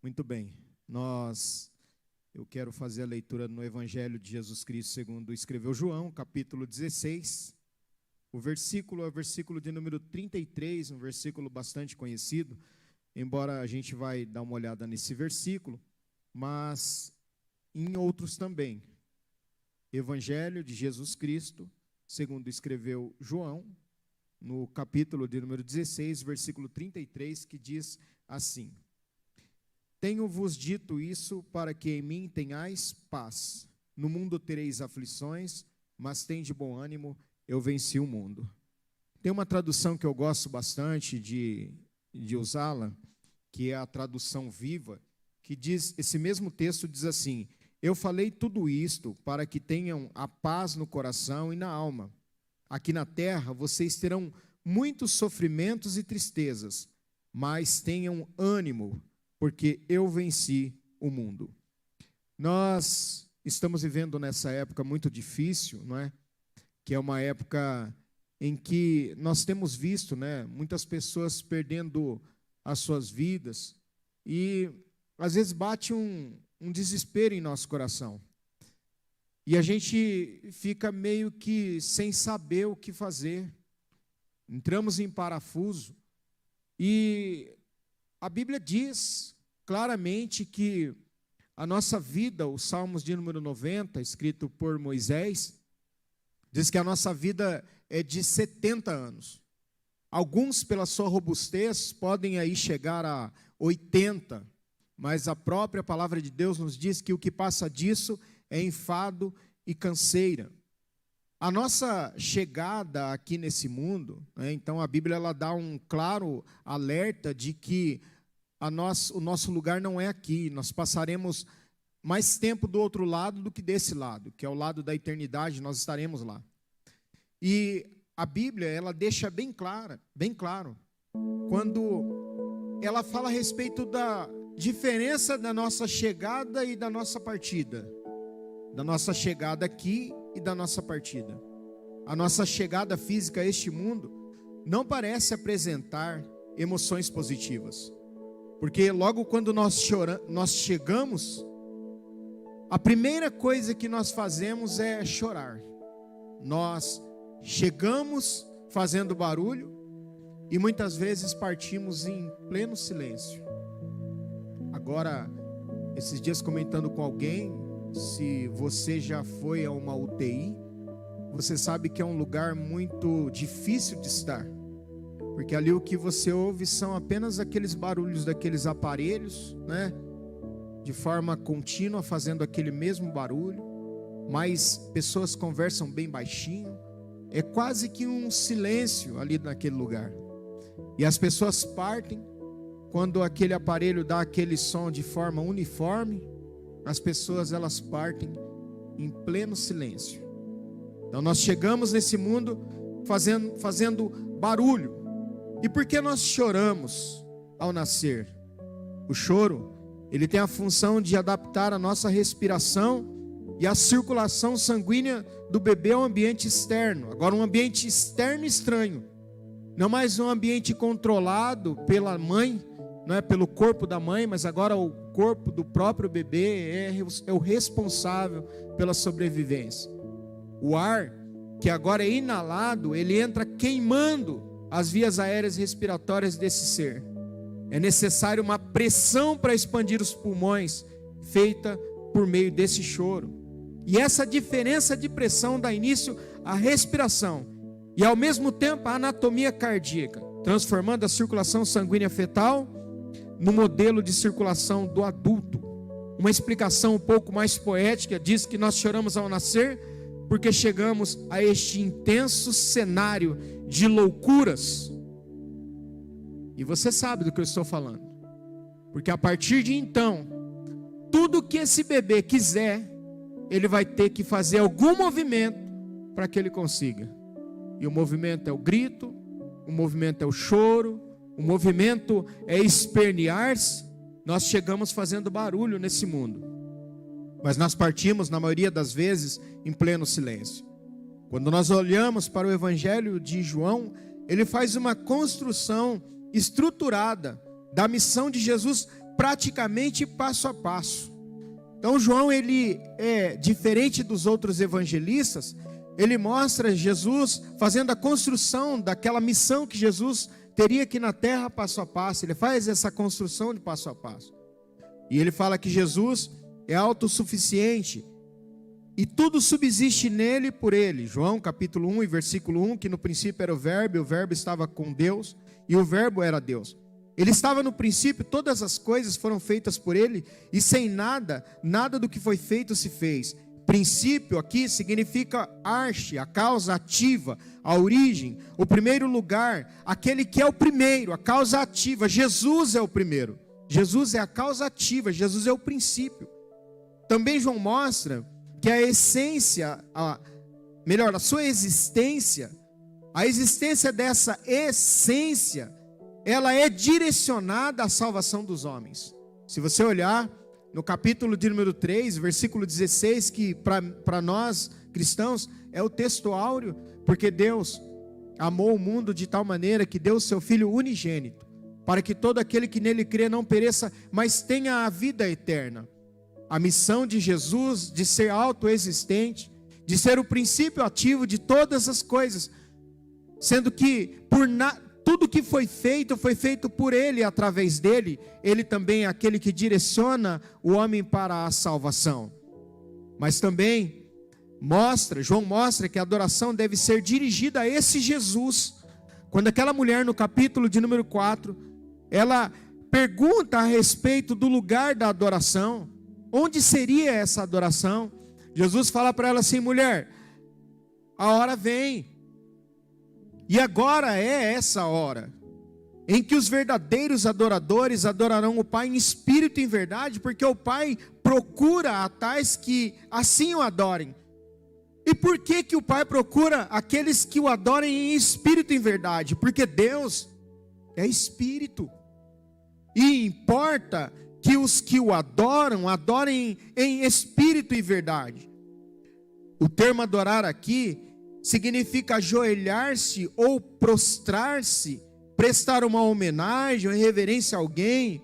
Muito bem, eu quero fazer a leitura no Evangelho de Jesus Cristo segundo escreveu João, capítulo 16, o versículo é o versículo de número 33, um versículo bastante conhecido, embora a gente vai dar uma olhada nesse versículo, mas em outros também. Evangelho de Jesus Cristo, segundo escreveu João, no capítulo de número 16, versículo 33, que diz assim: Tenho-vos dito isso para que em mim tenhais paz. No mundo tereis aflições, mas tende bom ânimo, eu venci o mundo. Tem uma tradução que eu gosto bastante de usá-la, que é a tradução viva, que diz, esse mesmo texto diz assim: Eu falei tudo isto para que tenham a paz no coração e na alma. Aqui na terra vocês terão muitos sofrimentos e tristezas, mas tenham ânimo, porque eu venci o mundo. Nós estamos vivendo nessa época muito difícil, não é? Que é uma época em que nós temos visto, né, muitas pessoas perdendo as suas vidas e às vezes bate um desespero em nosso coração. E a gente fica meio que sem saber o que fazer. Entramos em parafuso e a Bíblia diz claramente que a nossa vida, os Salmos de número 90, escrito por Moisés, diz que a nossa vida é de 70 anos. Alguns, pela sua robustez, podem aí chegar a 80, mas a própria palavra de Deus nos diz que o que passa disso é enfado e canseira. A nossa chegada aqui nesse mundo, né, então a Bíblia ela dá um claro alerta de que o nosso lugar não é aqui. Nós passaremos mais tempo do outro lado do que desse lado, que é o lado da eternidade, nós estaremos lá. E a Bíblia ela deixa bem claro, quando ela fala a respeito da diferença da nossa chegada e da nossa partida. Da nossa chegada aqui e da nossa partida. A nossa chegada física a este mundo não parece apresentar emoções positivas. Porque logo quando nós chegamos, a primeira coisa que nós fazemos é chorar. Nós chegamos fazendo barulho e muitas vezes partimos em pleno silêncio. Agora, esses dias comentando com alguém, se você já foi a uma UTI, você sabe que é um lugar muito difícil de estar. Porque ali o que você ouve são apenas aqueles barulhos daqueles aparelhos, né? De forma contínua, fazendo aquele mesmo barulho. Mas pessoas conversam bem baixinho. É quase que um silêncio ali naquele lugar. E as pessoas partem quando aquele aparelho dá aquele som de forma uniforme. As pessoas elas partem em pleno silêncio. Então nós chegamos nesse mundo fazendo barulho. E por que nós choramos ao nascer? O choro, ele tem a função de adaptar a nossa respiração e a circulação sanguínea do bebê ao ambiente externo. Agora um ambiente externo estranho. Não mais um ambiente controlado pela mãe, não é pelo corpo da mãe, mas agora o corpo do próprio bebê é o responsável pela sobrevivência. O ar, que agora é inalado, ele entra queimando as vias aéreas respiratórias desse ser. É necessário uma pressão para expandir os pulmões, feita por meio desse choro. E essa diferença de pressão dá início à respiração e ao mesmo tempo à anatomia cardíaca, transformando a circulação sanguínea fetal no modelo de circulação do adulto. Uma explicação um pouco mais poética diz que nós choramos ao nascer porque chegamos a este intenso cenário de loucuras. E você sabe do que eu estou falando. Porque a partir de então, tudo que esse bebê quiser, ele vai ter que fazer algum movimento para que ele consiga. E o movimento é o grito, o movimento é o choro, o movimento é espernear-se. Nós chegamos fazendo barulho nesse mundo, mas nós partimos, na maioria das vezes, em pleno silêncio. Quando nós olhamos para o Evangelho de João, ele faz uma construção estruturada da missão de Jesus praticamente passo a passo. Então João, ele é diferente dos outros evangelistas. Ele mostra Jesus fazendo a construção daquela missão que Jesus teria aqui na terra passo a passo. Ele faz essa construção de passo a passo. E ele fala que Jesus é autossuficiente e tudo subsiste nele e por ele. João capítulo 1 e versículo 1, que no princípio era o Verbo estava com Deus e o Verbo era Deus. Ele estava no princípio, todas as coisas foram feitas por ele e sem nada do que foi feito se fez. Princípio aqui significa arche, a causa ativa, a origem, o primeiro lugar, aquele que é o primeiro, a causa ativa. Jesus é o primeiro, Jesus é a causa ativa, Jesus é o princípio. Também João mostra que a essência, a sua existência, a existência dessa essência, ela é direcionada à salvação dos homens. Se você olhar no capítulo de número 3, versículo 16, que para nós cristãos é o texto áureo, porque Deus amou o mundo de tal maneira que deu o seu Filho unigênito, para que todo aquele que nele crê não pereça, mas tenha a vida eterna. A missão de Jesus de ser autoexistente, de ser o princípio ativo de todas as coisas, sendo que tudo que foi feito por ele, através dele. Ele também é aquele que direciona o homem para a salvação. Mas também João mostra que a adoração deve ser dirigida a esse Jesus. Quando aquela mulher no capítulo de número 4, ela pergunta a respeito do lugar da adoração, onde seria essa adoração? Jesus fala para ela assim: mulher, a hora vem, e agora é essa hora, em que os verdadeiros adoradores adorarão o Pai em espírito e em verdade, porque o Pai procura a tais que assim o adorem. E por que o Pai procura aqueles que o adorem em espírito e em verdade? Porque Deus é espírito, e importa que os que o adoram, adorem em espírito e verdade. O termo adorar aqui significa ajoelhar-se ou prostrar-se, prestar uma homenagem ou reverência a alguém,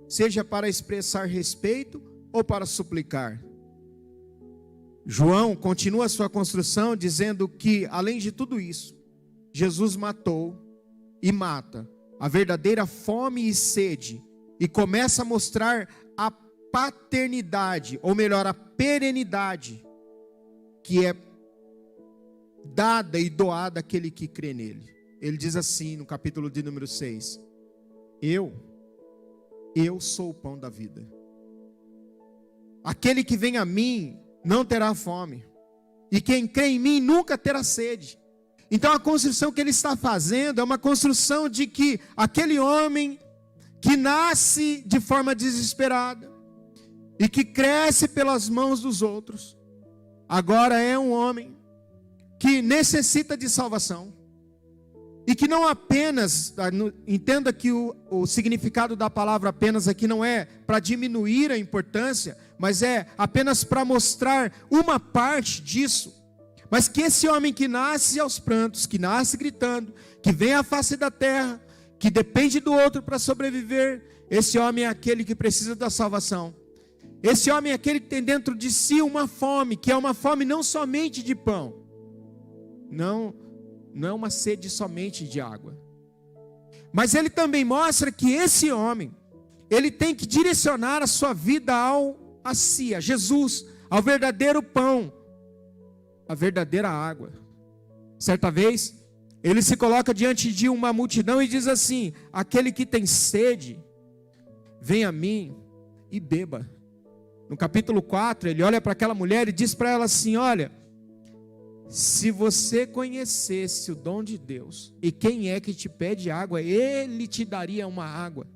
seja para expressar respeito ou para suplicar. João continua a sua construção dizendo que, além de tudo isso, Jesus matou e mata a verdadeira fome e sede, e começa a mostrar a paternidade, ou melhor, a perenidade, que é dada e doada àquele que crê nele. Ele diz assim no capítulo de número 6: Eu sou o pão da vida. Aquele que vem a mim não terá fome, e quem crê em mim nunca terá sede. Então a construção que ele está fazendo é uma construção de que aquele homem que nasce de forma desesperada e que cresce pelas mãos dos outros, agora é um homem que necessita de salvação, e que não apenas, entenda que o significado da palavra apenas aqui não é para diminuir a importância, mas é apenas para mostrar uma parte disso, mas que esse homem que nasce aos prantos, que nasce gritando, que vem à face da terra, que depende do outro para sobreviver, esse homem é aquele que precisa da salvação. Esse homem é aquele que tem dentro de si uma fome, que é uma fome não somente de pão, não é uma sede somente de água, mas ele também mostra que esse homem, ele tem que direcionar a sua vida a Jesus, ao verdadeiro pão, a verdadeira água. Certa vez, ele se coloca diante de uma multidão e diz assim: aquele que tem sede, vem a mim e beba. No capítulo 4, ele olha para aquela mulher e diz para ela assim: olha, se você conhecesse o dom de Deus, e quem é que te pede água, Ele te daria uma água,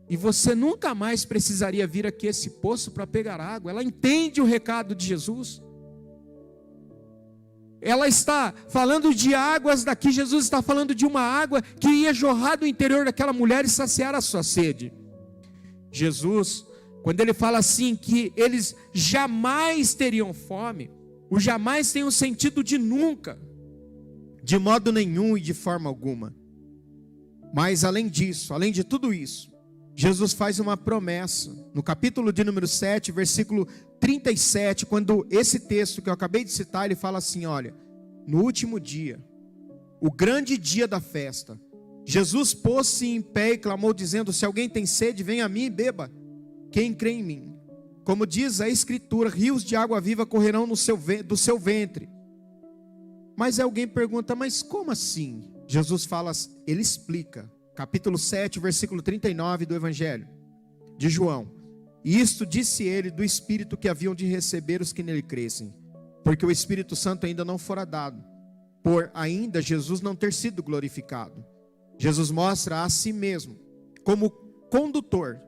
e você nunca mais precisaria vir aqui a esse poço para pegar água. Ela entende o recado de Jesus. Ela está falando de águas daqui, Jesus está falando de uma água que ia jorrar do interior daquela mulher e saciar a sua sede. Jesus, quando ele fala assim que eles jamais teriam fome, o jamais tem o sentido de nunca, de modo nenhum e de forma alguma. Mas além disso, além de tudo isso, Jesus faz uma promessa, no capítulo de número 7, versículo 37, quando esse texto que eu acabei de citar, ele fala assim, olha, no último dia, o grande dia da festa, Jesus pôs-se em pé e clamou dizendo, se alguém tem sede, venha a mim e beba, quem crê em mim, como diz a Escritura, rios de água viva correrão do seu ventre. Mas alguém pergunta, mas como assim? Jesus fala, ele explica, capítulo 7, versículo 39 do Evangelho de João. Isto disse ele do Espírito que haviam de receber os que nele crescem, porque o Espírito Santo ainda não fora dado, por ainda Jesus não ter sido glorificado. Jesus mostra a si mesmo como condutor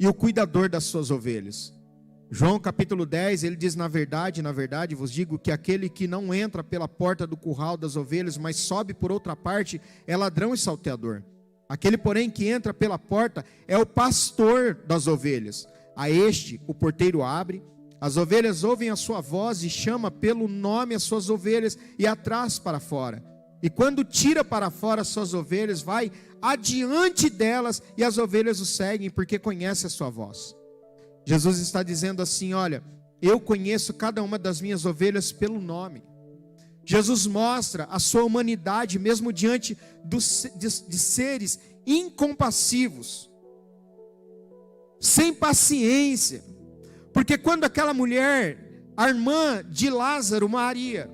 e o cuidador das suas ovelhas. João capítulo 10, ele diz, na verdade vos digo que aquele que não entra pela porta do curral das ovelhas, mas sobe por outra parte, é ladrão e salteador. Aquele, porém, que entra pela porta é o pastor das ovelhas. A este o porteiro abre, as ovelhas ouvem a sua voz e chama pelo nome as suas ovelhas e as traz para fora. E quando tira para fora as suas ovelhas, vai adiante delas e as ovelhas o seguem porque conhece a sua voz. Jesus está dizendo assim, olha, eu conheço cada uma das minhas ovelhas pelo nome. Jesus mostra a sua humanidade mesmo diante de seres incompassivos, sem paciência, porque quando aquela mulher, a irmã de Lázaro, Maria,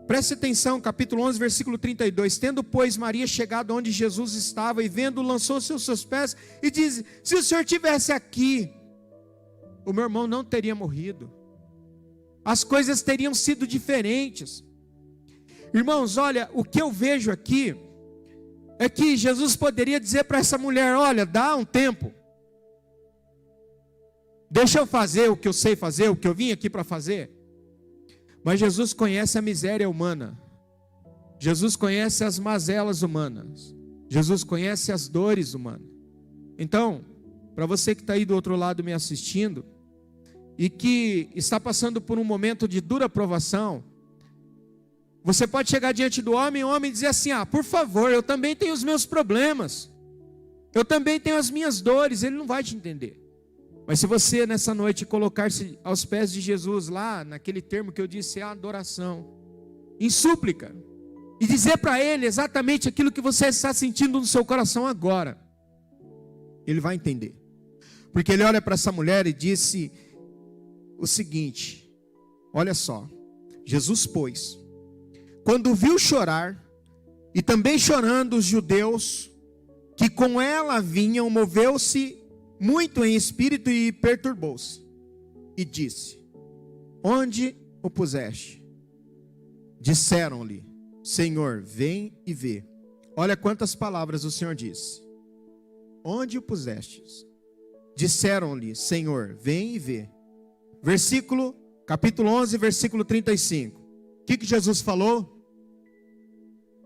preste atenção, capítulo 11, versículo 32, tendo pois Maria chegado onde Jesus estava e vendo, lançou-se aos seus pés e disse, se o Senhor estivesse aqui, o meu irmão não teria morrido, as coisas teriam sido diferentes. Irmãos, olha, o que eu vejo aqui é que Jesus poderia dizer para essa mulher, olha, dá um tempo, deixa eu fazer o que eu sei fazer, o que eu vim aqui para fazer. Mas Jesus conhece a miséria humana, Jesus conhece as mazelas humanas, Jesus conhece as dores humanas. Então, para você que está aí do outro lado me assistindo, e que está passando por um momento de dura provação, você pode chegar diante do homem, e o homem dizer assim, por favor, eu também tenho os meus problemas, eu também tenho as minhas dores, ele não vai te entender. Mas se você nessa noite colocar-se aos pés de Jesus, lá naquele termo que eu disse, a adoração, em súplica, e dizer para ele exatamente aquilo que você está sentindo no seu coração agora, ele vai entender. Porque ele olha para essa mulher e disse o seguinte, olha só, Jesus pois, quando viu chorar, e também chorando os judeus, que com ela vinham, moveu-se muito em espírito e perturbou-se, e disse, onde o puseste? Disseram-lhe, Senhor, vem e vê. Olha quantas palavras o Senhor disse, onde o pusestes? Disseram-lhe, Senhor, vem e vê. Capítulo 11, versículo 35. O que Jesus falou?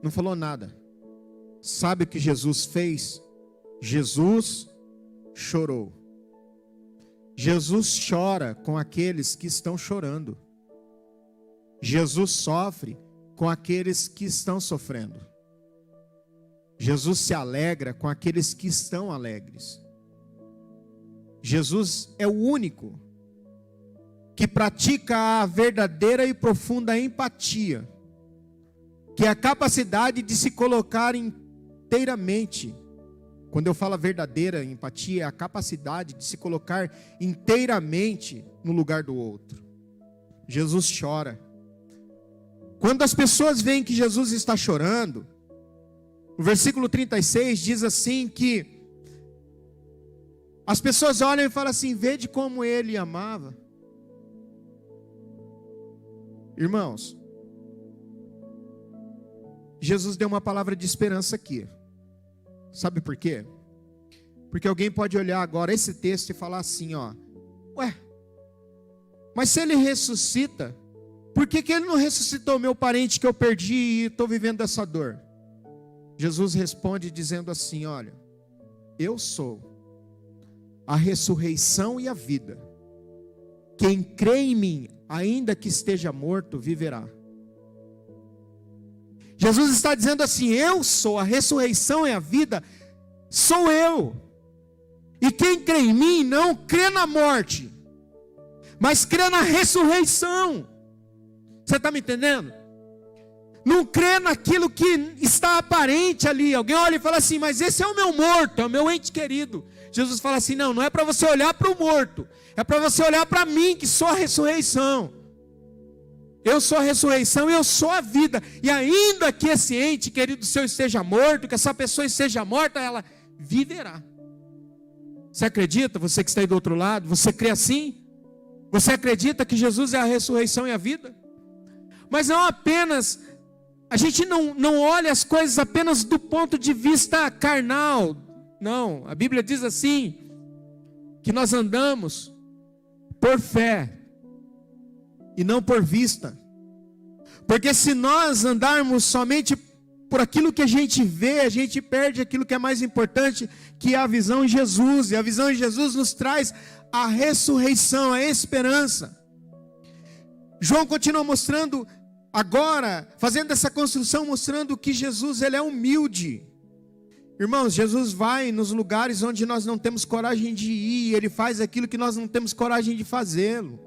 Não falou nada. Sabe o que Jesus fez? Jesus chorou. Jesus chora com aqueles que estão chorando. Jesus sofre com aqueles que estão sofrendo. Jesus se alegra com aqueles que estão alegres. Jesus é o único que pratica a verdadeira e profunda empatia, que é a capacidade de se colocar inteiramente. Quando eu falo verdadeira empatia, é a capacidade de se colocar inteiramente no lugar do outro. Jesus chora. Quando as pessoas veem que Jesus está chorando, o versículo 36 diz assim que as pessoas olham e falam assim, vede como ele amava. Irmãos, Jesus deu uma palavra de esperança aqui. Sabe por quê? Porque alguém pode olhar agora esse texto e falar assim, ué, mas se ele ressuscita, por que ele não ressuscitou meu parente que eu perdi e estou vivendo essa dor? Jesus responde dizendo assim, olha, eu sou a ressurreição e a vida. Quem crê em mim, ainda que esteja morto, viverá. Jesus está dizendo assim, eu sou a ressurreição e a vida, sou eu. E quem crê em mim não crê na morte, mas crê na ressurreição. Você está me entendendo? Não crê naquilo que está aparente ali. Alguém olha e fala assim, mas esse é o meu morto, é o meu ente querido. Jesus fala assim, não é para você olhar para o morto, é para você olhar para mim, que sou a ressurreição. Eu sou a ressurreição e eu sou a vida. E ainda que esse ente querido seu esteja morto, que essa pessoa esteja morta, ela viverá. Você acredita? Você que está aí do outro lado, você crê assim? Você acredita que Jesus é a ressurreição e a vida? Mas não apenas, a gente não olha as coisas apenas do ponto de vista carnal. Não, a Bíblia diz assim, que nós andamos por fé e não por vista. Porque se nós andarmos somente por aquilo que a gente vê, a gente perde aquilo que é mais importante, que é a visão em Jesus. E a visão em Jesus nos traz a ressurreição, a esperança. João continua mostrando agora, fazendo essa construção, mostrando que Jesus, ele é humilde. Irmãos, Jesus vai nos lugares onde nós não temos coragem de ir, ele faz aquilo que nós não temos coragem de fazê-lo.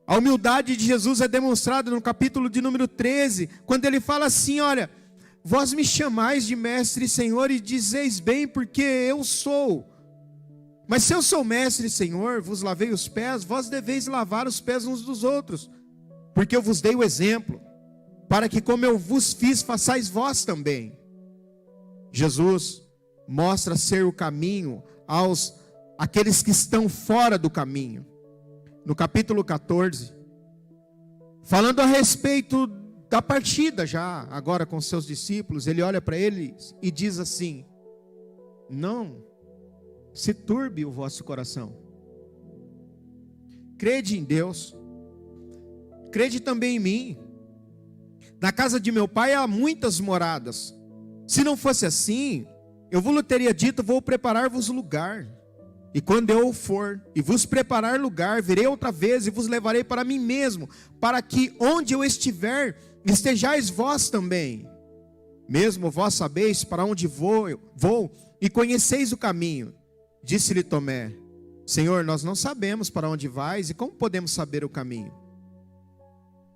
A humildade de Jesus é demonstrada no capítulo de número 13, quando ele fala assim, olha, vós me chamais de mestre e senhor e dizeis bem, porque eu sou. Mas se eu sou mestre e senhor, vos lavei os pés, vós deveis lavar os pés uns dos outros, porque eu vos dei o exemplo, para que como eu vos fiz, façais vós também. Jesus mostra ser o caminho àqueles que estão fora do caminho. No capítulo 14, falando a respeito da partida já, agora com seus discípulos, ele olha para eles e diz assim, não se turbe o vosso coração, crede em Deus, crede também em mim. Na casa de meu pai há muitas moradas, se não fosse assim, eu vos teria dito, vou preparar-vos lugar. E quando eu for e vos preparar lugar, virei outra vez e vos levarei para mim mesmo, para que onde eu estiver, estejais vós também. Mesmo vós sabeis para onde vou e conheceis o caminho. Disse-lhe Tomé, Senhor, nós não sabemos para onde vais e como podemos saber o caminho?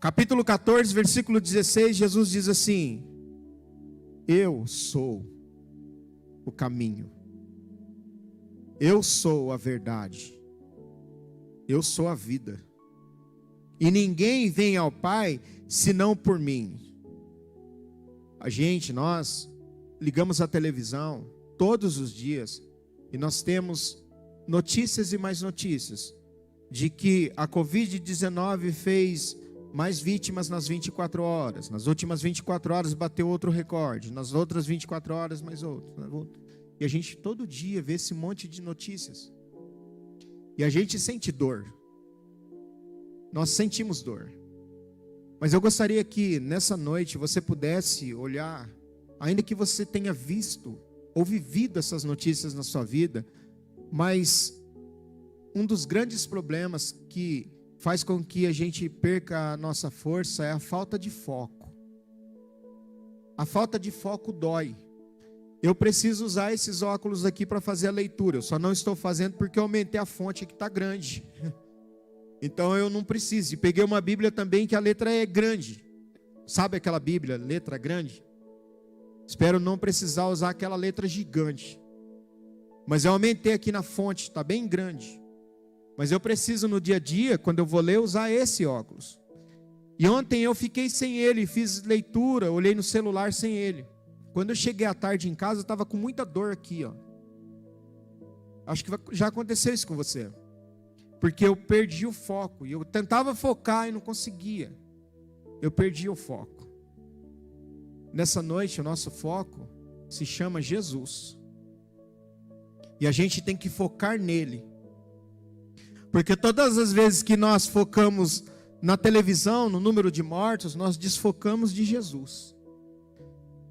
Capítulo 14, versículo 16, Jesus diz assim, eu sou o caminho. Eu sou a verdade, eu sou a vida, e ninguém vem ao Pai, senão por mim. Nós ligamos a televisão todos os dias, e nós temos notícias e mais notícias, de que a Covid-19 fez mais vítimas nas 24 horas, nas últimas 24 horas bateu outro recorde, nas outras 24 horas mais outro. E a gente todo dia vê esse monte de notícias. E a gente sente dor. Nós sentimos dor. Mas eu gostaria que nessa noite você pudesse olhar, ainda que você tenha visto ou vivido essas notícias na sua vida, mas um dos grandes problemas que faz com que a gente perca a nossa força é a falta de foco. A falta de foco dói. Eu preciso usar esses óculos aqui para fazer a leitura. Eu só não estou fazendo porque eu aumentei a fonte que está grande. Então eu não preciso. E peguei uma Bíblia também que a letra é grande. Sabe aquela Bíblia, letra grande? Espero não precisar usar aquela letra gigante. Mas eu aumentei aqui na fonte, está bem grande. Mas eu preciso no dia a dia, quando eu vou ler, usar esse óculos. E ontem eu fiquei sem ele, fiz leitura, olhei no celular sem ele. Quando eu cheguei à tarde em casa, eu estava com muita dor aqui, ó. Acho que já aconteceu isso com você. Porque eu perdi o foco. E eu tentava focar e não conseguia. Eu perdi o foco. Nessa noite, o nosso foco se chama Jesus. E a gente tem que focar nele. Porque todas as vezes que nós focamos na televisão, no número de mortos, nós desfocamos de Jesus.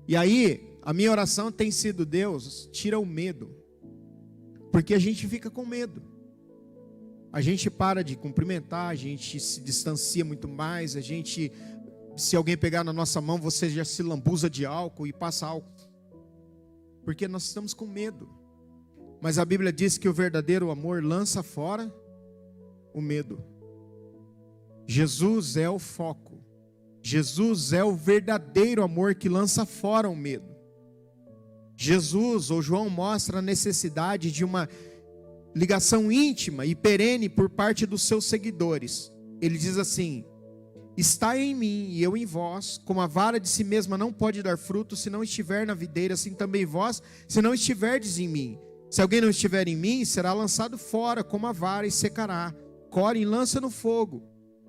E aí, a minha oração tem sido, Deus, tira o medo. Porque a gente fica com medo. A gente para de cumprimentar, a gente se distancia muito mais, se alguém pegar na nossa mão, você já se lambuza de álcool e passa álcool. Porque nós estamos com medo. Mas a Bíblia diz que o verdadeiro amor lança fora o medo. Jesus é o foco. Jesus é o verdadeiro amor que lança fora o medo. Jesus, ou João, mostra a necessidade de uma ligação íntima e perene por parte dos seus seguidores. Ele diz assim: está em mim e eu em vós, como a vara de si mesma não pode dar fruto se não estiver na videira, assim também vós, se não estiverdes em mim. Se alguém não estiver em mim, será lançado fora como a vara e secará. Corre e lança no fogo.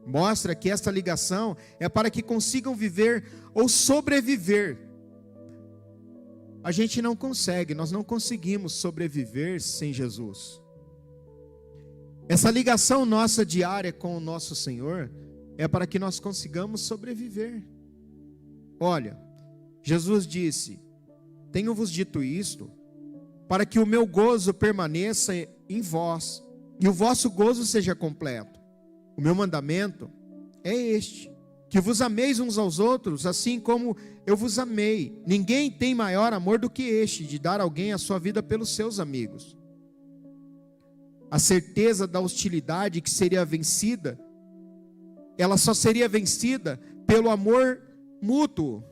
Mostra que esta ligação é para que consigam viver ou sobreviver. A gente não consegue, nós não conseguimos sobreviver sem Jesus. Essa ligação nossa diária com o nosso Senhor é para que nós consigamos sobreviver. Olha, Jesus disse: tenho-vos dito isto, para que o meu gozo permaneça em vós, e o vosso gozo seja completo. O meu mandamento é este: que vos ameis uns aos outros, assim como eu vos amei. Ninguém tem maior amor do que este, de dar alguém a sua vida pelos seus amigos. A certeza da hostilidade que seria vencida, ela só seria vencida pelo amor mútuo.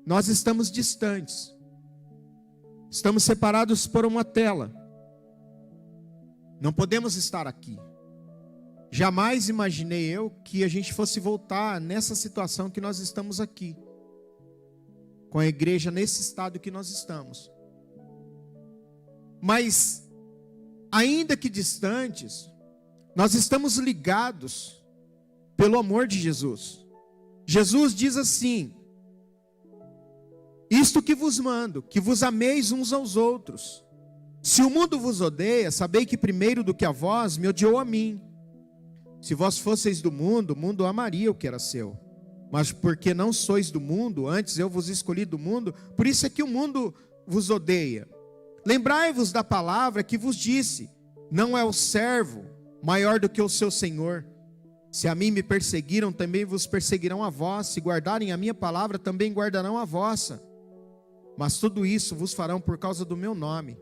Nós estamos distantes. Estamos separados por uma tela. Não podemos estar aqui. Jamais imaginei eu que a gente fosse voltar nessa situação que nós estamos aqui, com a igreja nesse estado que nós estamos. Mas, ainda que distantes, nós estamos ligados pelo amor de Jesus. Jesus diz assim: isto que vos mando, que vos ameis uns aos outros. Se o mundo vos odeia, sabei que primeiro do que a vós, me odiou a mim. Se vós fosseis do mundo, o mundo amaria o que era seu. Mas porque não sois do mundo, antes eu vos escolhi do mundo, por isso é que o mundo vos odeia. Lembrai-vos da palavra que vos disse: não é o servo maior do que o seu senhor. Se a mim me perseguiram, também vos perseguirão a vós. Se guardarem a minha palavra, também guardarão a vossa. Mas tudo isso vos farão por causa do meu nome,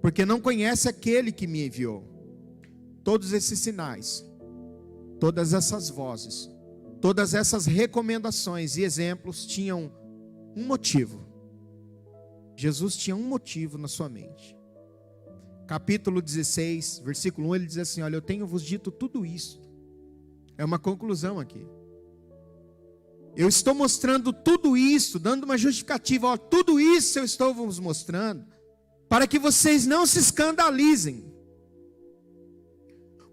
porque não conhece aquele que me enviou. Todos esses sinais, todas essas vozes, todas essas recomendações e exemplos tinham um motivo. Jesus tinha um motivo na sua mente. Capítulo 16, versículo 1, ele diz assim: olha, eu tenho vos dito tudo isso. É uma conclusão aqui. Eu estou mostrando tudo isso, dando uma justificativa. Ó, tudo isso eu estou vos mostrando, para que vocês não se escandalizem.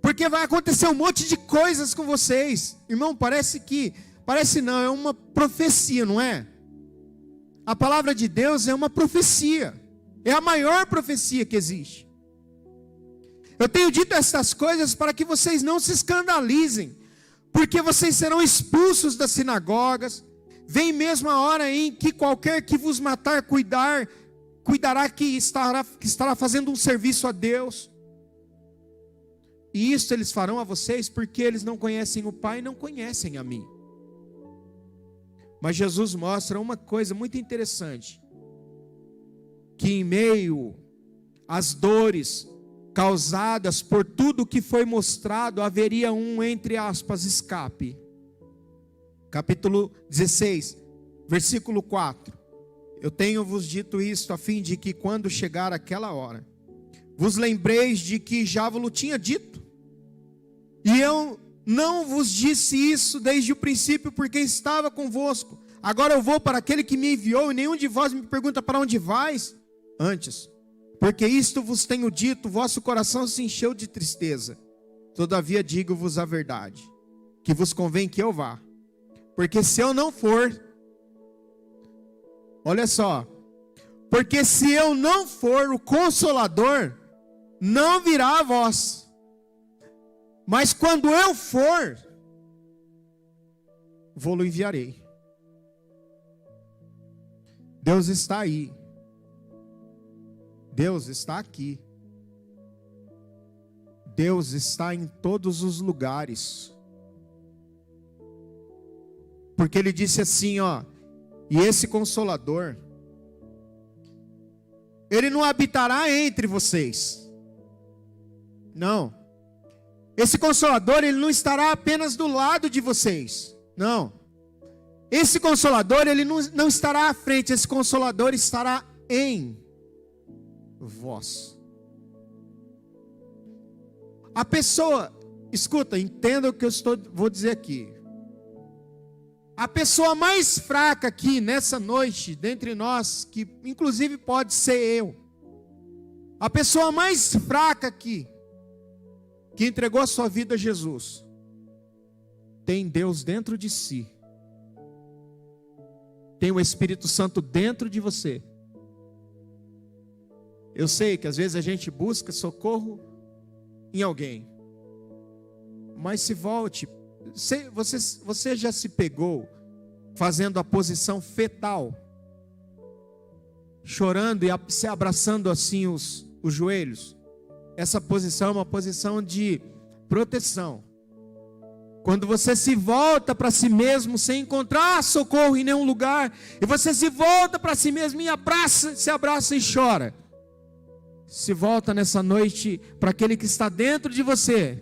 Porque vai acontecer um monte de coisas com vocês. Irmão, parece não, é uma profecia, não é? A palavra de Deus é uma profecia. É a maior profecia que existe. Eu tenho dito essas coisas para que vocês não se escandalizem, porque vocês serão expulsos das sinagogas. Vem mesmo a hora em que qualquer que vos matar cuidará que estará fazendo um serviço a Deus. E isto eles farão a vocês porque eles não conhecem o Pai e não conhecem a mim. Mas Jesus mostra uma coisa muito interessante, que em meio às dores causadas por tudo que foi mostrado, haveria um, entre aspas, escape. Capítulo 16, versículo 4. Eu tenho-vos dito isto a fim de que quando chegar aquela hora, vos lembreis de que já vos tinha dito. E eu não vos disse isso desde o princípio, porque estava convosco. Agora eu vou para aquele que me enviou, e nenhum de vós me pergunta para onde vais. Antes, porque isto vos tenho dito, vosso coração se encheu de tristeza. Todavia digo-vos a verdade, que vos convém que eu vá. Porque se eu não for, olha só, porque se eu não for, o Consolador não virá a vós. Mas quando eu for, vou-lo enviarei. Deus está aí. Deus está aqui. Deus está em todos os lugares. Porque ele disse assim, ó: e esse Consolador, Ele não habitará entre vocês. Não. Esse Consolador, ele não estará apenas do lado de vocês. Não. Esse Consolador, ele não estará à frente. Esse Consolador estará em vós. A pessoa, escuta, entenda o que vou dizer aqui. A pessoa mais fraca aqui nessa noite, dentre nós, que inclusive pode ser eu. A pessoa mais fraca aqui, que entregou a sua vida a Jesus, tem Deus dentro de si. Tem o Espírito Santo dentro de você. Eu sei que às vezes a gente busca socorro em alguém. Mas se volte. Você já se pegou fazendo a posição fetal? Chorando e se abraçando assim os joelhos? Essa posição é uma posição de proteção. Quando você se volta para si mesmo sem encontrar socorro em nenhum lugar, e você se volta para si mesmo e se abraça e chora. Se volta nessa noite para aquele que está dentro de você,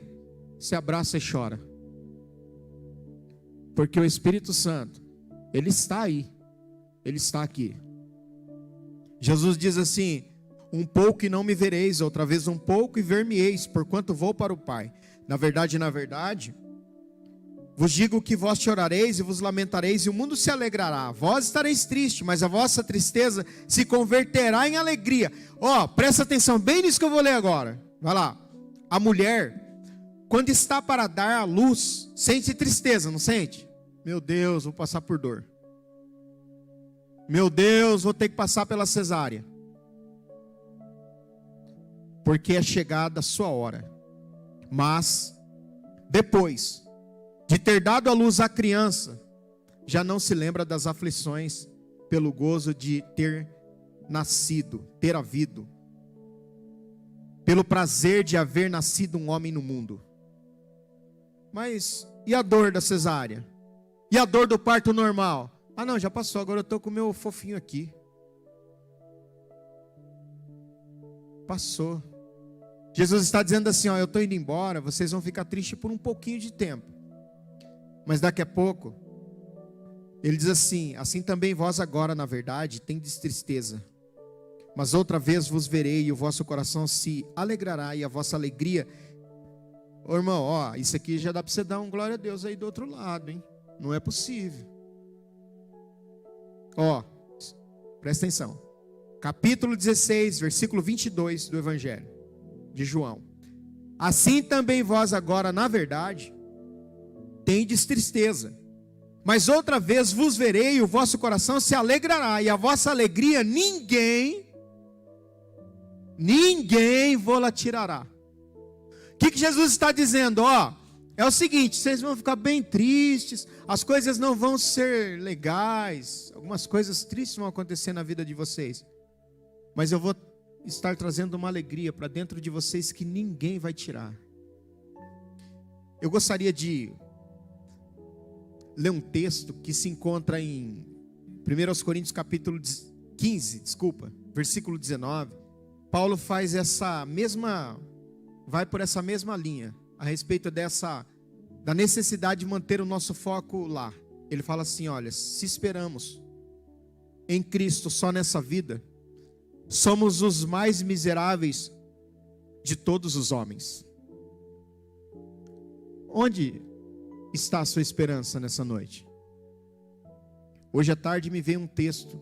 se abraça e chora. Porque o Espírito Santo, ele está aí, ele está aqui. Jesus diz assim: um pouco e não me vereis, outra vez um pouco e ver-me-eis, porquanto vou para o Pai. Na verdade, vos digo que vós chorareis e vos lamentareis, e o mundo se alegrará. Vós estareis tristes, mas a vossa tristeza se converterá em alegria. Presta atenção, bem nisso que eu vou ler agora. Vai lá. A mulher, quando está para dar à luz, sente tristeza, não sente? Meu Deus, vou passar por dor. Meu Deus, vou ter que passar pela cesárea. Porque é chegada a sua hora. Mas, depois de ter dado à luz a criança, já não se lembra das aflições pelo gozo de ter nascido, ter havido, pelo prazer de haver nascido um homem no mundo. Mas e a dor da cesárea? E a dor do parto normal? Ah não, já passou, agora eu estou com o meu fofinho aqui. Passou. Jesus está dizendo assim, eu estou indo embora, vocês vão ficar tristes por um pouquinho de tempo. Mas daqui a pouco, ele diz assim: assim também vós agora, na verdade, tendes tristeza. Mas outra vez vos verei e o vosso coração se alegrará e a vossa alegria. Ô irmão, isso aqui já dá para você dar um glória a Deus aí do outro lado, hein? Não é possível. Presta atenção. Capítulo 16, versículo 22 do Evangelho de João. Assim também vós agora, na verdade, tendes tristeza, mas outra vez vos verei e o vosso coração se alegrará, e a vossa alegria ninguém vou-la tirará. O que Jesus está dizendo? É o seguinte, vocês vão ficar bem tristes, as coisas não vão ser legais, algumas coisas tristes vão acontecer na vida de vocês, mas eu vou estar trazendo uma alegria para dentro de vocês que ninguém vai tirar. Eu gostaria de ler um texto que se encontra em 1 Coríntios capítulo 15, versículo 19. Paulo faz vai por essa mesma linha, a respeito da necessidade de manter o nosso foco lá. Ele fala assim, olha, se esperamos em Cristo só nessa vida, somos os mais miseráveis de todos os homens. Onde está a sua esperança nessa noite? Hoje à tarde me veio um texto,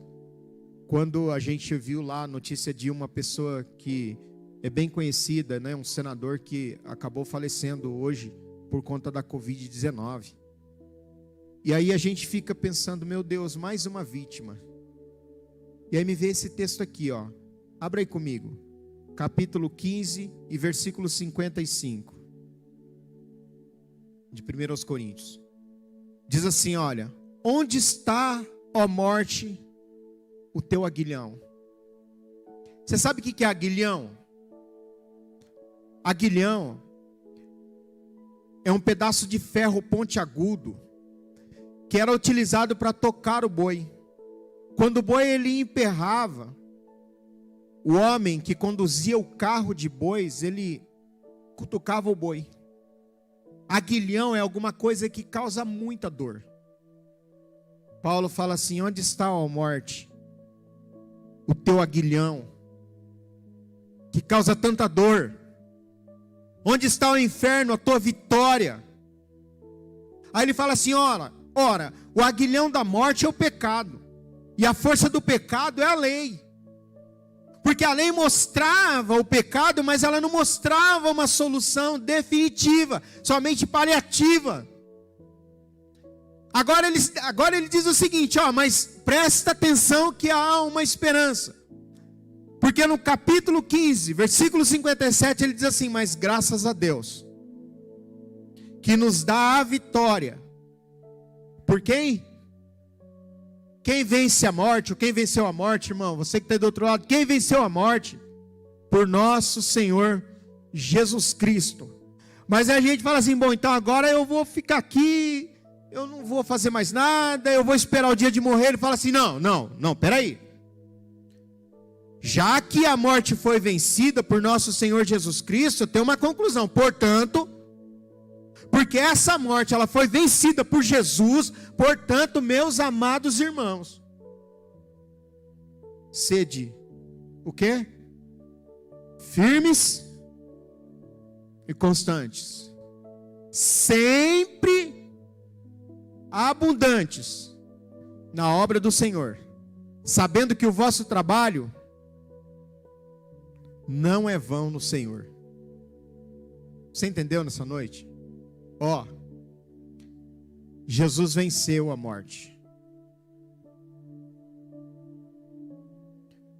quando a gente viu lá a notícia de uma pessoa que é bem conhecida, né, um senador que acabou falecendo hoje por conta da Covid-19. E aí a gente fica pensando, meu Deus, mais uma vítima. E aí me veio esse texto aqui, abra aí comigo, capítulo 15 e versículo 55. De 1 Coríntios. Diz assim, olha: onde está, ó morte, o teu aguilhão? Você sabe o que é aguilhão? Aguilhão é um pedaço de ferro pontiagudo que era utilizado para tocar o boi. Quando o boi ele emperrava, o homem que conduzia o carro de bois, ele cutucava o boi. Aguilhão é alguma coisa que causa muita dor. Paulo fala assim: onde está, ó morte, o teu aguilhão, que causa tanta dor? Onde está o inferno, a tua vitória? Aí ele fala assim: ora, o aguilhão da morte é o pecado, e a força do pecado é a lei. Porque a lei mostrava o pecado, mas ela não mostrava uma solução definitiva, somente paliativa. Agora ele diz o seguinte, mas presta atenção que há uma esperança. Porque no capítulo 15, versículo 57, ele diz assim: mas graças a Deus, que nos dá a vitória. Por quem? Quem vence a morte, ou quem venceu a morte, irmão? Você que está do outro lado, quem venceu a morte? Por nosso Senhor Jesus Cristo. Mas aí a gente fala assim: bom, então agora eu vou ficar aqui, eu não vou fazer mais nada, eu vou esperar o dia de morrer. Ele fala assim: não, peraí. Já que a morte foi vencida por nosso Senhor Jesus Cristo, tem uma conclusão. Portanto, porque essa morte ela foi vencida por Jesus, portanto, meus amados irmãos, sede o quê? Firmes e constantes, sempre abundantes na obra do Senhor, sabendo que o vosso trabalho não é vão no Senhor. Você entendeu nessa noite? Jesus venceu a morte.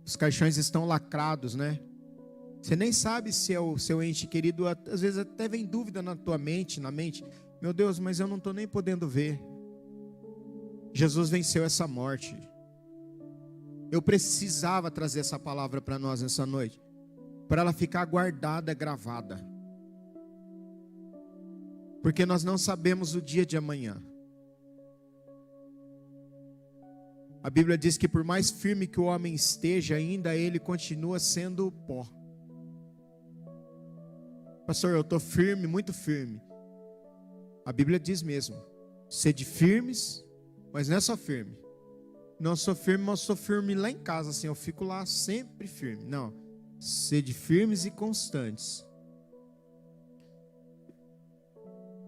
Os caixões estão lacrados, né? Você nem sabe se é o seu ente querido. Às vezes até vem dúvida na tua mente, meu Deus, mas eu não estou nem podendo ver. Jesus venceu essa morte. Eu precisava trazer essa palavra para nós nessa noite, para ela ficar guardada, gravada. Porque nós não sabemos o dia de amanhã. A Bíblia diz que por mais firme que o homem esteja, ainda ele continua sendo pó. Pastor, eu estou firme, muito firme. A Bíblia diz mesmo: sede firmes, mas não é só firme. Não sou firme, mas sou firme lá em casa, assim, eu fico lá sempre firme. Não, sede firmes e constantes.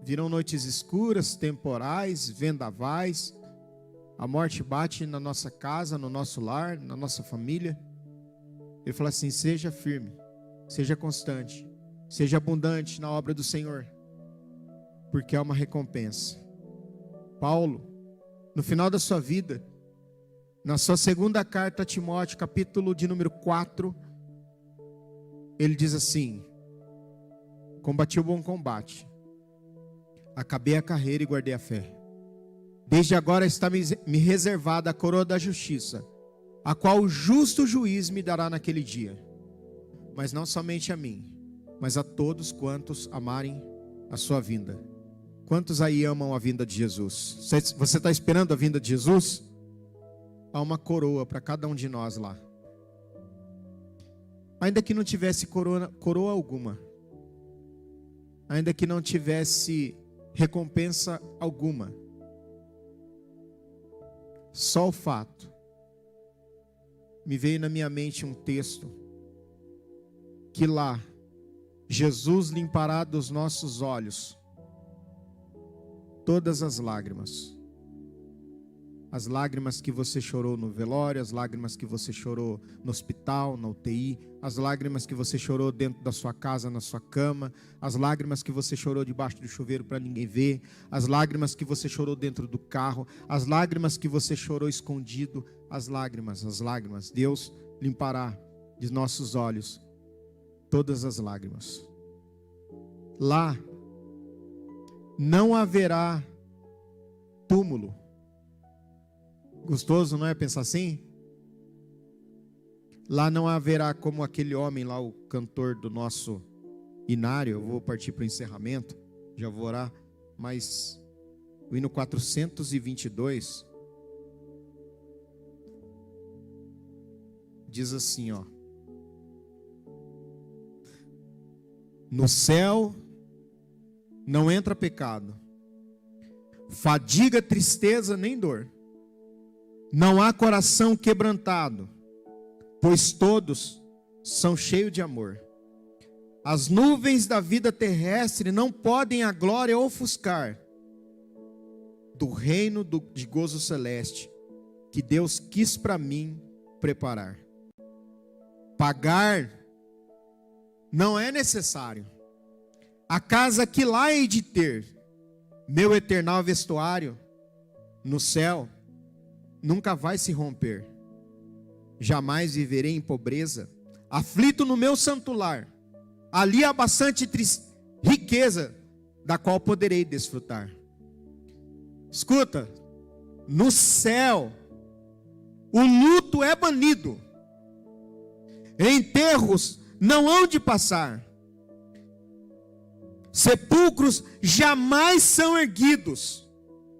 Virão noites escuras, temporais, vendavais. A morte bate na nossa casa, no nosso lar, na nossa família. Ele fala assim: seja firme, seja constante, seja abundante na obra do Senhor, porque é uma recompensa. Paulo, no final da sua vida, na sua segunda carta a Timóteo, capítulo de número 4, ele diz assim: combati o bom combate, acabei a carreira e guardei a fé. Desde agora está me reservada a coroa da justiça, a qual o justo juiz me dará naquele dia. Mas não somente a mim, mas a todos quantos amarem a sua vinda. Quantos aí amam a vinda de Jesus? Você está esperando a vinda de Jesus? Há uma coroa para cada um de nós lá. Ainda que não tivesse coroa alguma, ainda que não tivesse recompensa alguma, só o fato, me veio na minha mente um texto, que lá, Jesus limpará dos nossos olhos todas as lágrimas que você chorou no velório, as lágrimas que você chorou no hospital, na UTI, as lágrimas que você chorou dentro da sua casa, na sua cama, as lágrimas que você chorou debaixo do chuveiro para ninguém ver, as lágrimas que você chorou dentro do carro, as lágrimas que você chorou escondido, as lágrimas, Deus limpará de nossos olhos todas as lágrimas. Lá não haverá túmulo. Gostoso, não é pensar assim? Lá não haverá como aquele homem lá, o cantor do nosso inário. Eu vou partir para o encerramento, já vou orar, mas o hino 422 diz assim, No céu não entra pecado, fadiga, tristeza nem dor. Não há coração quebrantado, pois todos são cheios de amor. As nuvens da vida terrestre não podem a glória ofuscar do reino de gozo celeste que Deus quis para mim preparar. Pagar não é necessário. A casa que lá hei de ter, meu eternal vestuário, no céu, nunca vai se romper. Jamais viverei em pobreza, aflito no meu santo lar. Ali há bastante riqueza, da qual poderei desfrutar. Escuta, no céu, o luto é banido. Enterros não hão de passar. Sepulcros jamais são erguidos.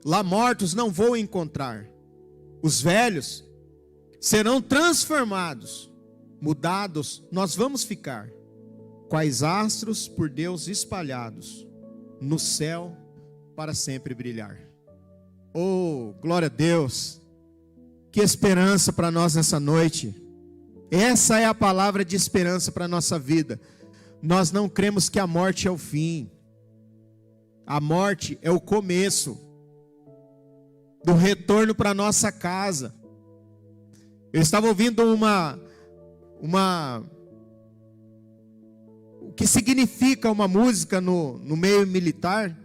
Lá mortos não vou encontrar. Os velhos serão transformados. Mudados nós vamos ficar. Quais astros por Deus espalhados. No céu para sempre brilhar. Oh, glória a Deus. Que esperança para nós nessa noite. Essa é a palavra de esperança para a nossa vida. Nós não cremos que a morte é o fim. A morte é o começo do retorno para nossa casa. Eu estava ouvindo o que significa uma música no meio militar,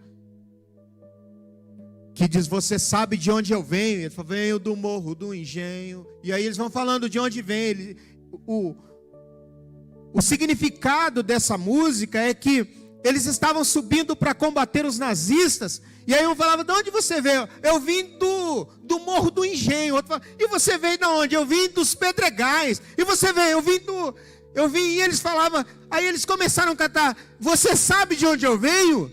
que diz: você sabe de onde eu venho? Ele fala: venho do morro do engenho. E aí eles vão falando de onde vem. O significado dessa música é que eles estavam subindo para combater os nazistas. E aí um falava: de onde você veio? Eu vim do morro do engenho. Outro falava: e você veio de onde? Eu vim dos pedregais. E você veio? Eu vim. E eles falavam. Aí eles começaram a cantar: você sabe de onde eu venho?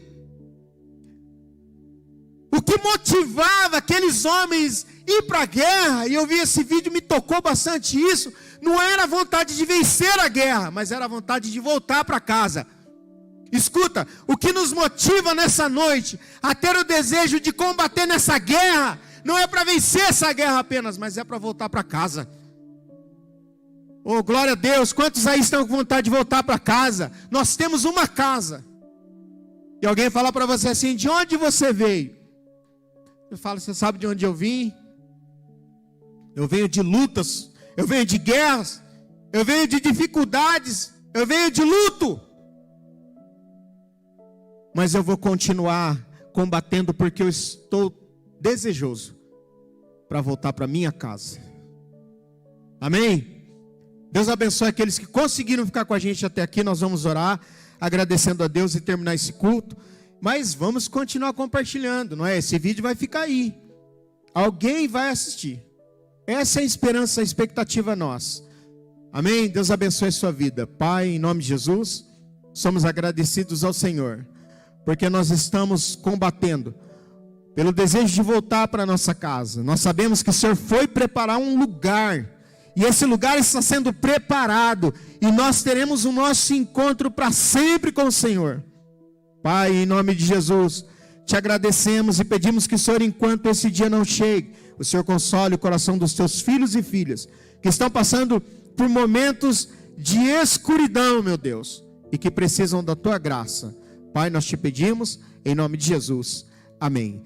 O que motivava aqueles homens ir para a guerra, e eu vi esse vídeo, me tocou bastante isso, não era a vontade de vencer a guerra, mas era a vontade de voltar para casa. Escuta, o que nos motiva nessa noite a ter o desejo de combater nessa guerra, não é para vencer essa guerra apenas, mas é para voltar para casa. Oh, glória a Deus. Quantos aí estão com vontade de voltar para casa? Nós temos uma casa. E alguém falar para você assim: de onde você veio? Eu falo: você sabe de onde eu vim? Eu venho de lutas, eu venho de guerras, eu venho de dificuldades, eu venho de luto. Mas eu vou continuar combatendo, porque eu estou desejoso para voltar para minha casa. Amém? Deus abençoe aqueles que conseguiram ficar com a gente até aqui. Nós vamos orar, agradecendo a Deus e terminar esse culto. Mas vamos continuar compartilhando, não é? Esse vídeo vai ficar aí. Alguém vai assistir. Essa é a esperança, a expectativa nossa. Amém? Deus abençoe a sua vida. Pai, em nome de Jesus, somos agradecidos ao Senhor, porque nós estamos combatendo pelo desejo de voltar para a nossa casa. Nós sabemos que o Senhor foi preparar um lugar, e esse lugar está sendo preparado, e nós teremos o nosso encontro para sempre com o Senhor. Pai, em nome de Jesus, te agradecemos e pedimos que o Senhor, enquanto esse dia não chegue, o Senhor console o coração dos teus filhos e filhas, que estão passando por momentos de escuridão, meu Deus, e que precisam da tua graça. Pai, nós te pedimos, em nome de Jesus. Amém.